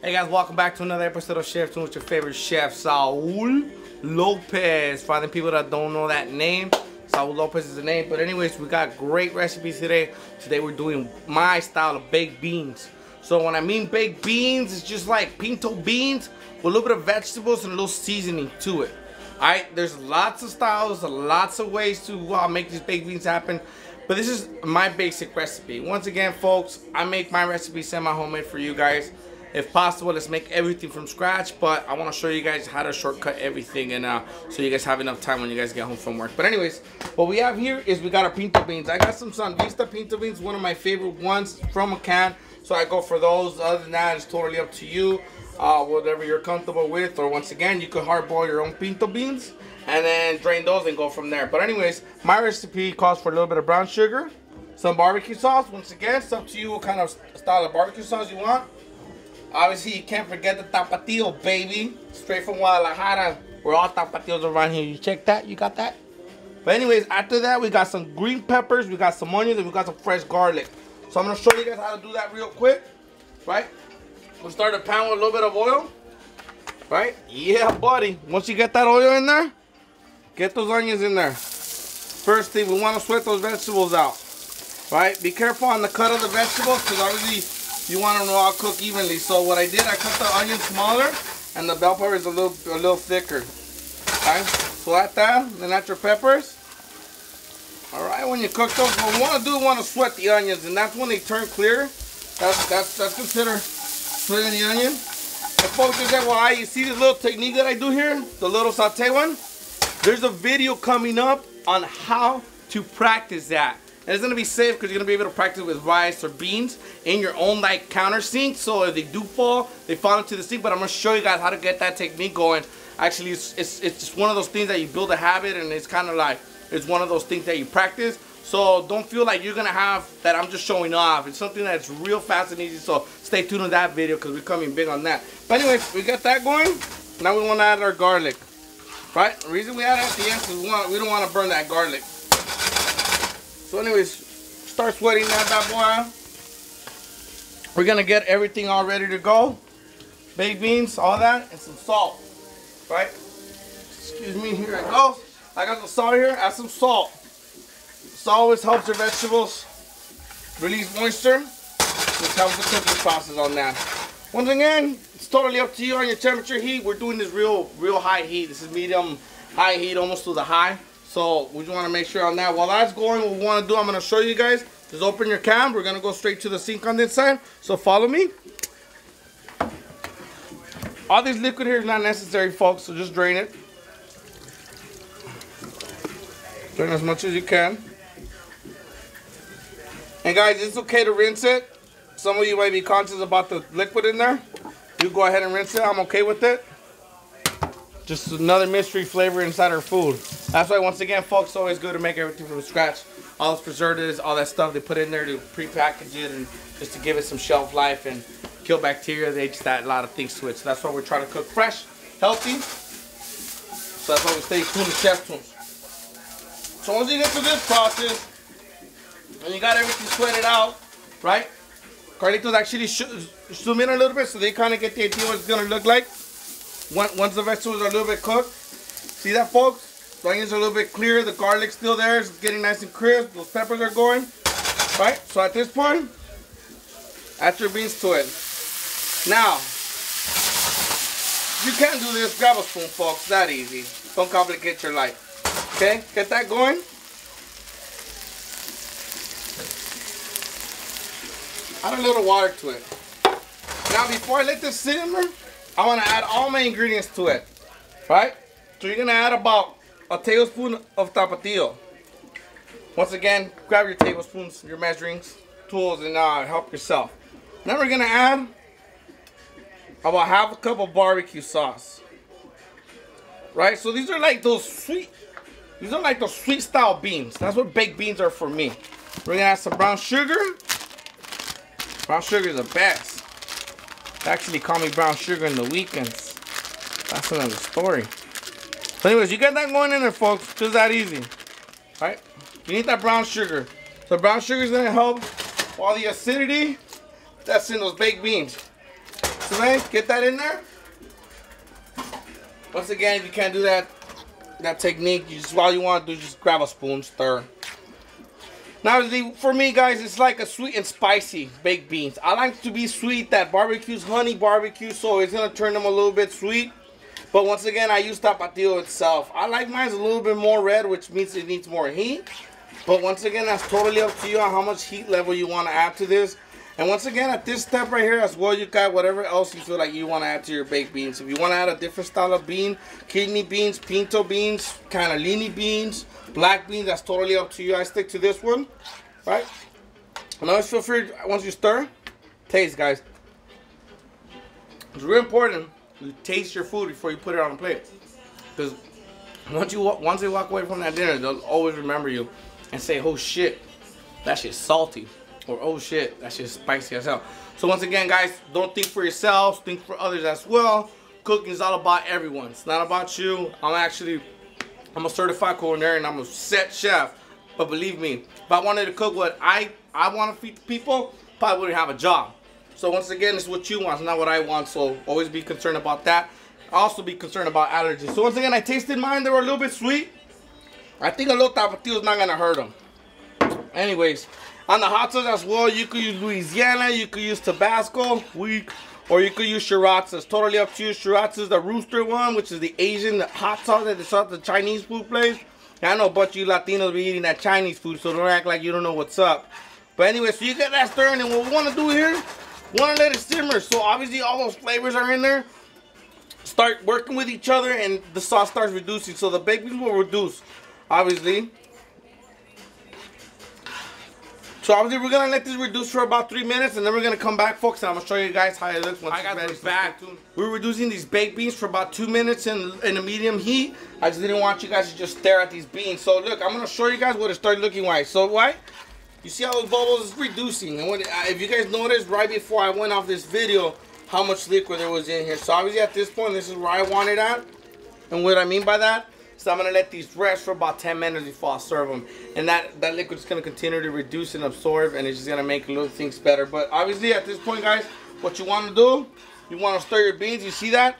Hey guys, welcome back to another episode of Chef Tunes with your favorite chef, Saul Lopez. For the people that don't know that name, Saul Lopez is the name. But anyways, we got great recipes today. Today we're doing my style of baked beans. So when I mean baked beans, it's just like pinto beans with a little bit of vegetables and a little seasoning to it. Alright, there's lots of styles, lots of ways to make these baked beans happen. But this is my basic recipe. Once again, folks, I make my recipe semi-homemade for you guys. If possible, let's make everything from scratch, but I want to show you guys how to shortcut everything and so you guys have enough time when you guys get home from work. But anyways, what we have here is we got our pinto beans. I got some San Vista pinto beans, one of my favorite ones from a can, so I go for those. Other than that, it's totally up to you, whatever you're comfortable with. Or once again, you could hard boil your own pinto beans and then drain those and go from there. But anyways, my recipe calls for a little bit of brown sugar, some barbecue sauce. Once again, it's up to you what kind of style of barbecue sauce you want. Obviously, you can't forget the tapatio, baby. Straight from Guadalajara. We're all tapatios around here. You check that? You got that? But anyways, after that, we got some green peppers, we got some onions, and we got some fresh garlic. So I'm going to show you guys how to do that real quick. Right? We'll start a pan with a little bit of oil. Right? Yeah, buddy. Once you get that oil in there, get those onions in there. First thing, we want to sweat those vegetables out. Right? Be careful on the cut of the vegetables, because obviously you want them to all cook evenly. So what I did, I cut the onion smaller and the bell pepper is a little thicker. Alright, so at that, then add your peppers. Alright, when you cook those, what we want to do, we want to sweat the onions, and that's when they turn clear. That's considered sweating the onion. And folks, well, you see this little technique that I do here, the little saute one? There's a video coming up on how to practice that. And it's going to be safe because you're going to be able to practice with rice or beans in your own like counter sink. So if they do fall, they fall into the sink. But I'm going to show you guys how to get that technique going. Actually, it's just one of those things that you build a habit, and it's kind of like, it's one of those things that you practice. So don't feel like you're going to have that I'm just showing off. It's something that's real fast and easy. So stay tuned to that video because we're coming big on that. But anyways, we got that going. Now we want to add our garlic. Right? The reason we add it at the end is we don't want to burn that garlic. So anyways, start sweating that bad boy out. We're going to get everything all ready to go. Baked beans, all that, and some salt. Right? Excuse me, here I go. I got the salt here, add some salt. Salt always helps your vegetables release moisture. This helps the cooking process on that. Once again, it's totally up to you on your temperature heat. We're doing this real high heat. This is medium high heat, almost to the high. So we just want to make sure on that. While that's going, what we want to do, I'm going to show you guys. Just open your cam. We're going to go straight to the sink on this side. So follow me. All this liquid here is not necessary, folks. So just drain it. Drain as much as you can. And guys, it's okay to rinse it. Some of you might be conscious about the liquid in there. You go ahead and rinse it. I'm okay with it. Just another mystery flavor inside our food. That's why, once again, folks, it's always good to make everything from scratch. All those preservatives, all that stuff they put in there to pre-package it and just to give it some shelf life and kill bacteria. They just add a lot of things to it. So that's why we're trying to cook fresh, healthy. So that's why we stay tuned to Chef Tunes. So once you get through this process and you got everything sweated out, right? Carlitos actually zoom in a little bit so they kind of get the idea what it's going to look like. Once the vegetables are a little bit cooked, see that, folks? The onions are a little bit clear, the garlic's still there, it's getting nice and crisp, those peppers are going, right? So at this point, add your beans to it. Now, you can do this, grab a spoon, folks, that easy. Don't complicate your life, okay? Get that going. Add a little water to it. Now, before I let this simmer, I want to add all my ingredients to it, right? So you're going to add about a tablespoon of tapatio. Once again, grab your tablespoons, your measuring tools, and help yourself. Then we're going to add about half a cup of barbecue sauce, right? So these are like those sweet style beans. That's what baked beans are for me. We're going to add some brown sugar. Brown sugar is the best. They actually call me brown sugar in the weekends. That's another story. So anyways, you get that going in there, folks. Just that easy. Right? You need that brown sugar. So brown sugar is going to help all the acidity that's in those baked beans. today. Get that in there. Once again, if you can't do that technique, you just, all you want to do is just grab a spoon, stir. Now, for me, guys, it's like a sweet and spicy baked beans. I like to be sweet. That barbecue's honey barbecue, so it's gonna turn them a little bit sweet. But once again, I use tapatio itself. I like mine a little bit more red, which means it needs more heat. But once again, that's totally up to you on how much heat level you want to add to this. And once again, at this step right here as well, you got whatever else you feel like you want to add to your baked beans. If you want to add a different style of bean, kidney beans, pinto beans, cannellini beans, black beans, that's totally up to you. I stick to this one, right? And always feel free, once you stir, taste, guys. It's real important you taste your food before you put it on a plate. Because once they walk away from that dinner, they'll always remember you and say, oh shit, that shit's salty. Or oh shit, that shit's spicy as hell. So once again, guys, don't think for yourselves, think for others as well. Cooking is all about everyone. It's not about you. I'm a certified culinary and I'm a set chef. But believe me, if I wanted to cook what I want to feed the people, probably wouldn't have a job. So once again, it's what you want, it's not what I want. So always be concerned about that. Also be concerned about allergies. So once again, I tasted mine. They were a little bit sweet. I think a little tapatio is not going to hurt them. Anyways, on the hot sauce as well, you could use Louisiana, you could use Tabasco, weak, or you could use Sriracha. It's totally up to you. Sriracha is the rooster one, which is the Asian hot sauce that they sell at the Chinese food place. And I know a bunch of you Latinos be eating that Chinese food, so don't act like you don't know what's up. But anyway, so you get that stirring, and what we want to do here, we want to let it simmer. So obviously all those flavors are in there. Start working with each other, and the sauce starts reducing. So the baked beans will reduce, obviously. So obviously we're gonna let this reduce for about 3 minutes, and then we're gonna come back, folks, and I'm gonna show you guys how it looks once it's ready. Back. We're reducing these baked beans for about 2 minutes in a medium heat. I just didn't want you guys to just stare at these beans. So look, I'm gonna show you guys what it started looking like. So what? You see how those bubbles is reducing, and if you guys noticed right before I went off this video how much liquid there was in here. So obviously at this point, this is where I want it at, and what I mean by that. So I'm going to let these rest for about 10 minutes before I serve them. And that liquid is going to continue to reduce and absorb, and it's just going to make little things better. But obviously at this point, guys, what you want to do, you want to stir your beans. You see that?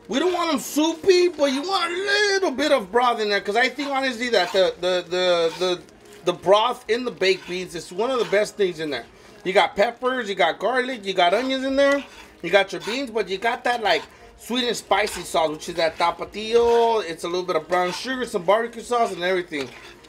We don't want them soupy, but you want a little bit of broth in there. Because I think honestly that the broth in the baked beans is one of the best things in there. You got peppers, you got garlic, you got onions in there. You got your beans, but you got that like sweet and spicy sauce, which is that tapatio. It's a little bit of brown sugar, some barbecue sauce, and everything.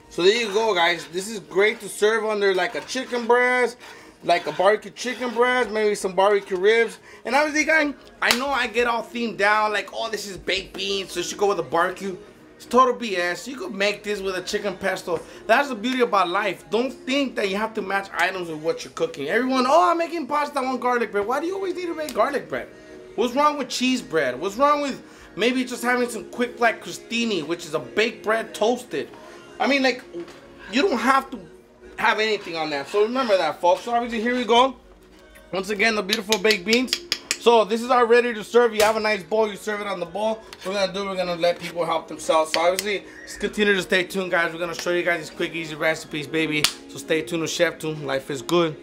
So there you go, guys. This is great to serve under like a chicken breast, like a barbecue chicken breast, maybe some barbecue ribs. And obviously, guys, I know I get all themed down like, oh, this is baked beans, so it should go with a barbecue. It's total BS. You could make this with a chicken pesto. That's the beauty about life. Don't think that you have to match items with what you're cooking. Everyone, oh, I'm making pasta, I want garlic bread. Why do you always need to make garlic bread? What's wrong with cheese bread? What's wrong with maybe just having some quick like crostini, which is a baked bread toasted? I mean, like, you don't have to have anything on that. So remember that, folks. So obviously, here we go. Once again, the beautiful baked beans. So this is our ready to serve. You have a nice bowl, you serve it on the bowl. What we're gonna let people help themselves. So obviously, just continue to stay tuned, guys. We're gonna show you guys these quick, easy recipes, baby. So stay tuned with Chef Tune. Life is good.